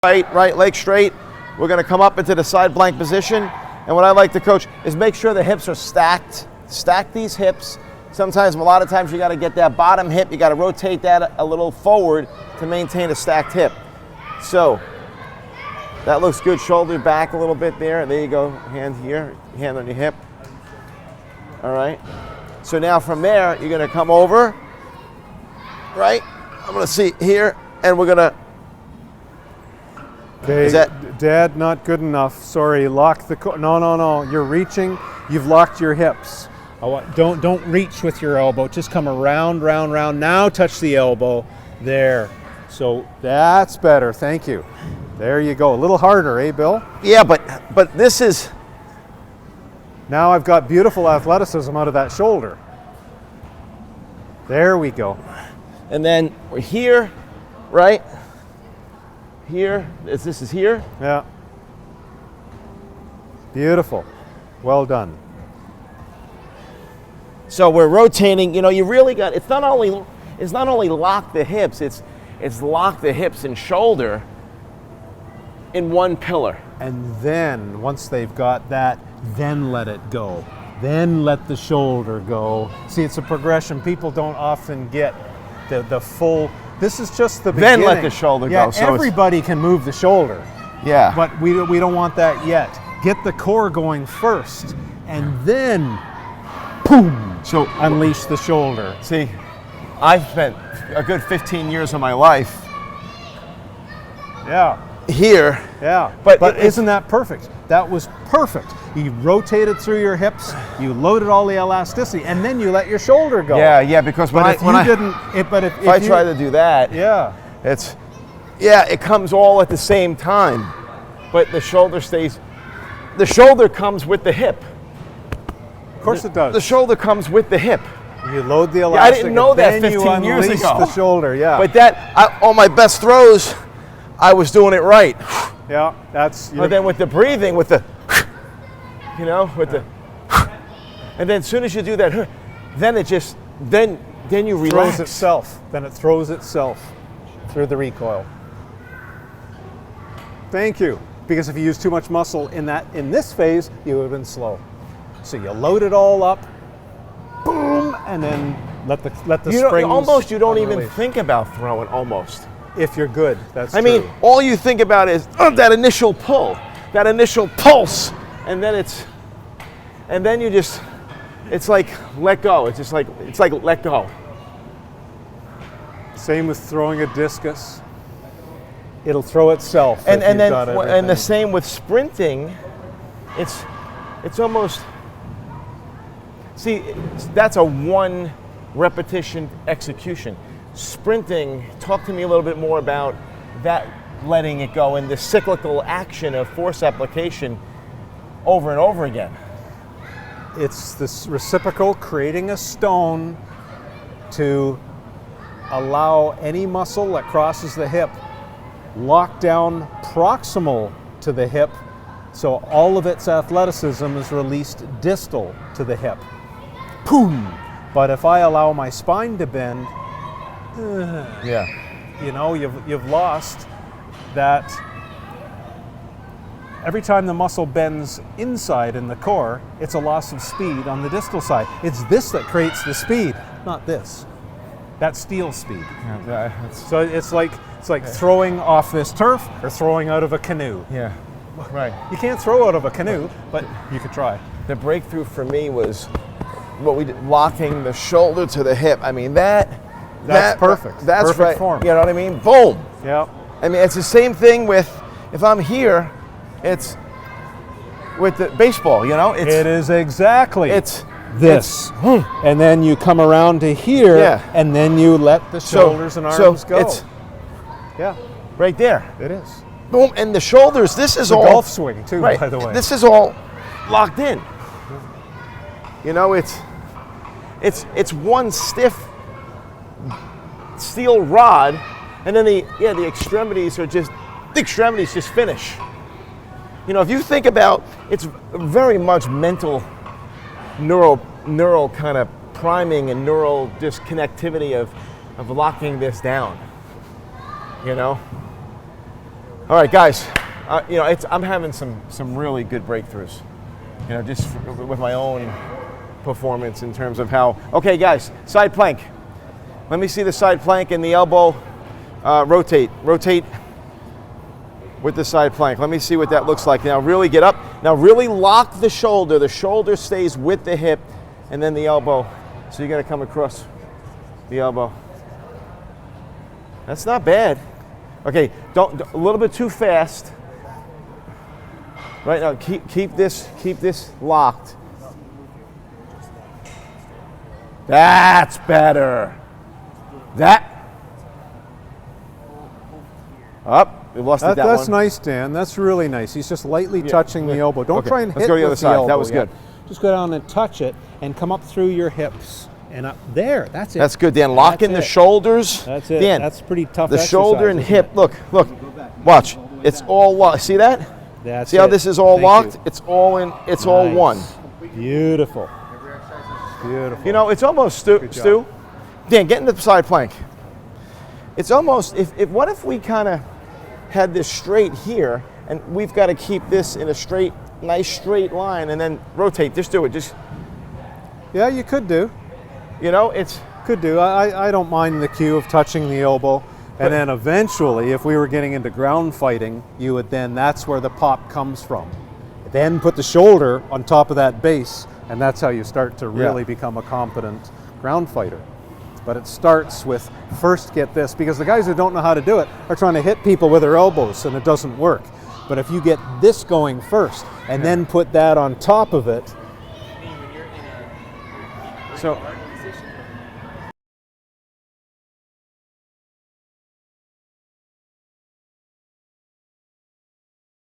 right leg straight. We're going to come up into the side plank position. And what I like to coach is make sure the hips are stacked. Stack these hips. Sometimes, a lot of times, you got to get that bottom hip. You got to rotate that a little forward to maintain a stacked hip. So that looks good. Shoulder back a little bit there. There you go. Hand here, hand on your hip. All right. So now from there, you're going to come over. Right. I'm going to see here, and we're going to. Okay, Dad, not good enough. Sorry, lock the no. You're reaching. You've locked your hips. Don't reach with your elbow. Just come around, round. Now touch the elbow. There. So that's better. Thank you. There you go. A little harder, eh, Bill? Yeah, but this is. Now I've got beautiful athleticism out of that shoulder. There we go. And then we're here, right? Here, this is here. Yeah. Beautiful. Well done. So we're rotating, you really got, it's not only lock the hips, it's lock the hips and shoulder in one pillar. And then once they've got that, then let it go. Then let the shoulder go. See, it's a progression. People don't often get the full. This is just the beginning. Then let the shoulder go. Yeah, so everybody can move the shoulder. Yeah. But we don't want that yet. Get the core going first, and then, boom, so unleash the shoulder. See, I've spent a good 15 years of my life here. Yeah. But isn't that perfect? That was perfect. You rotated through your hips, you loaded all the elasticity, and then you let your shoulder go. Yeah, because if I try to do that, it comes all at the same time, but the shoulder comes with the hip. Of course it does. The shoulder comes with the hip. You load the elastic. I didn't know that 15 years ago. The shoulder, yeah. But on my best throws, I was doing it right. Yeah, but then with the breathing, with the, and then as soon as you do that, then it just, then you relax. Throws itself. Then it throws itself through the recoil. Thank you. Because if you use too much muscle in this phase, you would have been slow. So you load it all up, boom, and then let the springs. Almost you don't even think about throwing almost. If you're good, that's true. I mean, all you think about is that initial pull, that initial pulse, and then you just, it's like let go. It's like let go. Same with throwing a discus. It'll throw itself. And the same with sprinting. It's almost. See, that's a one repetition execution. Sprinting, talk to me a little bit more about that, letting it go and the cyclical action of force application over and over again. It's this reciprocal, creating a stone to allow any muscle that crosses the hip lock down proximal to the hip, so all of its athleticism is released distal to the hip. Boom! But if I allow my spine to bend, you've lost that. Every time the muscle bends inside in the core, it's a loss of speed on the distal side. It's this that creates the speed, not this. That's steel speed. So it's like throwing off this turf or throwing out of a canoe. Yeah, right. You can't throw out of a canoe, but you could try. The breakthrough for me was what we did, locking the shoulder to the hip. I mean that's perfect. That's perfect right. Form. You know what I mean? Boom. Yeah. I mean, it's the same thing with if I'm here, it's with the baseball. It is exactly. It's this, and then you come around to here, and then you let the shoulders and arms go. It's right there. It is. Boom, and the shoulders. This is all golf swing too, right, by the way. This is all locked in. It's one stiff steel rod, and then the extremities just finish. If you think about, it's very much mental, neural kind of priming and neural disconnectivity of locking this down. All right, guys. You know, I'm having some really good breakthroughs. You know, just with my own performance in terms of how. Okay, guys, side plank. Let me see the side plank and the elbow rotate. Rotate with the side plank. Let me see what that looks like. Now really get up. Now really lock the shoulder. The shoulder stays with the hip, and then the elbow. So you're gonna come across the elbow. That's not bad. Okay, don't a little bit too fast. Right now, keep this locked. That's better. That. Up. We lost it that That's one. nice, Dan. That's really nice. He's just lightly touching the elbow. Don't try and Let's hit go to the other with side. elbow. That was good. Just go down and touch it and come up through your hips and up there. That's it. That's good, Dan. Lock in the shoulders. That's it. Dan, That's pretty tough. the shoulder and exercise, hip. Look. Watch. It's all locked. See that? That's See how it. this is all Thank locked? you. It's all in. It's all Nice. one. Beautiful. Beautiful. You know, it's almost Stu. Dan, get in the side plank. It's almost what if we kind of had this straight here, and we've got to keep this in a nice straight line, and then rotate. Just do it. Just, Yeah, you could do. you know, it's. Could do. I don't mind the cue of touching the elbow. And then eventually, if we were getting into ground fighting, you would then, that's where the pop comes from. Then put the shoulder on top of that base, and that's how you start to really become a competent ground fighter. But it starts with first get this, because the guys who don't know how to do it are trying to hit people with their elbows, and it doesn't work. But if you get this going first, and then put that on top of it. So